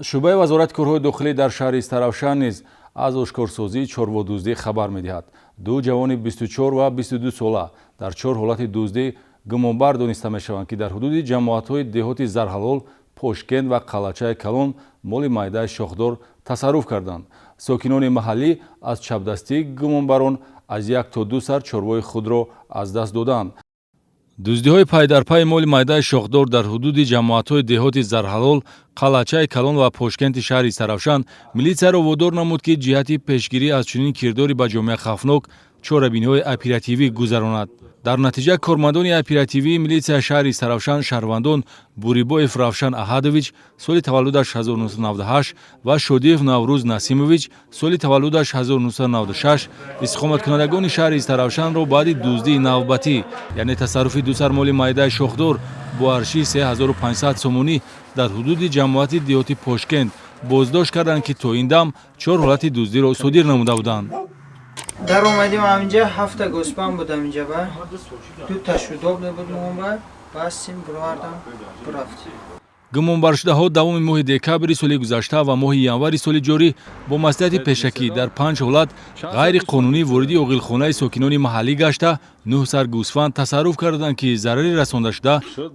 шӯъбаи вазорати корҳои дохилӣ дар шаҳри Истаравшан низ аз ошкорсозии чорводуздӣ хабар медиҳад. Ду ҷавони 24 ва 22 сола дар 4 ҳолати дуздӣ гумонбар дониста мешаванд, ки дар ҳудуди ҷамоатҳои деҳоти Зарҳалол, Пошкент ва Қалачаи Калон моли майдаи шохдор тасарруф карданд. Сокинони маҳаллӣ аз чапдастии гумонбарон аз 1 то 2 сар чорвои худро аз даст доданд. дуздиҳои пайдарпайи моли майдаи шохдор дар ҳудуди ҷамоатҳои деҳоти Зарҳалол, Қалачаи Калон ва Пошкенти шаҳри Истаравшан милитсияро водор намуд, ки ҷиҳати пешгирӣ аз чунин кирдори ба ҷомеа хавфнок чорабиниҳои оперативӣ гузаронад. Дар натиҷа кормандони оперативии милитсияи шаҳри Истаравшан шаҳрвандон Бурибоев Равшан Аҳадович соли таваллудаш 1998 ва Шодиев Наврӯз Насимович соли таваллудаш 1996 истиқоматкунандагони шаҳри Истаравшанро баъди дуздии навбатӣ, яъне тасарруфи ду сар моли майдаи шохдор бо аршии 3500 сомонӣ дар ҳудуди ҷамоати деҳоти Пошкент боздошт карданд, ки то ин дам 4 ҳолати дуздиро содир намуда буданд. дар омадем аминҷа 7 гӯспан будам инҷа ба 2 ташудоб будмон ба бастим бировардам бурафтим. гумонбаршудаҳо давоми моҳи декабри соли гузашта ва моҳи январи соли ҷорӣ бо маслиҳати пешакӣ дар 5 ҳолат ғайриқонунӣ вориди оғилхонаи сокинони маҳаллӣ гашта 9 сар гӯсфанд тасарруф карданд, ки зарари расондашуда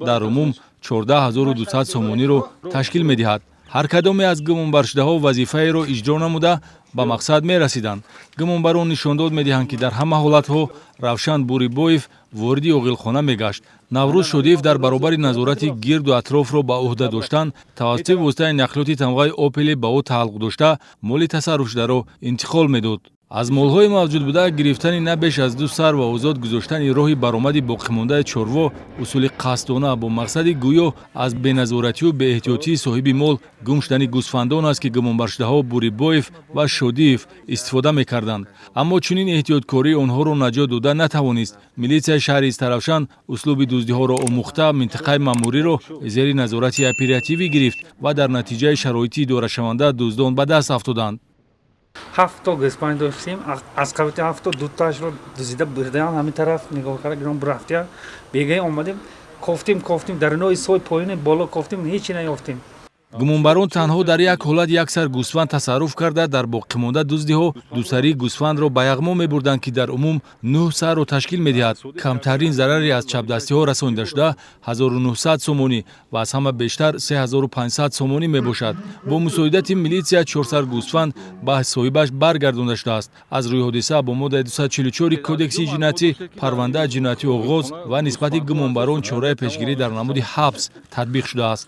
дар умум 14200 сомониро ташкил медиҳад. ҳар кадоме аз гумонбаршудаҳо вазифаеро иҷро намуда ба мақсад мерасиданд. гумонбарон нишондод медиҳанд, ки дар ҳама ҳолатҳо Равшан Бурибоев вориди оғилхона мегашт. Наврӯз Шодиев дар баробари назорати гирду атрофро ба уҳда доштан тавассути воситаи нақлиёти тамғаи Опели ба ӯ тааллуқ дошта моли тасарруфшударо интиқол медод. аз молҳои мавҷудбуда гирифтани на беш аз 2 сар ва озод гузоштани роҳи баромади боқимондаи чорво усули қасдона бо мақсади гӯё аз беназоратию беэҳтиётии соҳиби мол гум шудани гӯсфандон аст, ки гумонбаршудаҳо Бурибоев ва Шодиев истифода мекарданд. аммо чунин эҳтиёткорӣ онҳоро наҷот дода натавонист. милитсияи шаҳри Истаравшан услуби дуздиҳоро омӯхта минтақаи маъмуриро зери назорати оперативӣ гирифт ва дар натиҷаи шароити идорашаванда дуздон ба даст афтоданд. 7 гӯспан доштем. аз қабати 7 дутаашро дузида бурдаам, ҳамин тараф нигоҳ карда гиром бурафтия. бегаи омадем, кофтем дар инои сой поини боло кофтем, ҳечи наёфтем. гумонбарон танҳо дар як ҳолат як сар гӯсфанд тасарруф карда дар боқимонда дуздиҳо дусарии гӯсфандро ба яғмо мебурданд, ки дар умум 9 сарро ташкил медиҳад. камтарин зарари аз чапдастиҳо расонидашуда 1900 сомонӣ ва аз ҳама бештар 3500 сомонӣ мебошад. бо мусоидати милитсия 4 сар гӯсфанд ба соҳибаш баргардонда шудааст. аз рӯи ҳодиса бо моддаи 244 кодекси ҷиноятӣ парвандаи ҷиноятӣ оғоз ва нисбати гумонбарон чораи пешгирӣ дар намуди ҳабс татбиқ шудааст.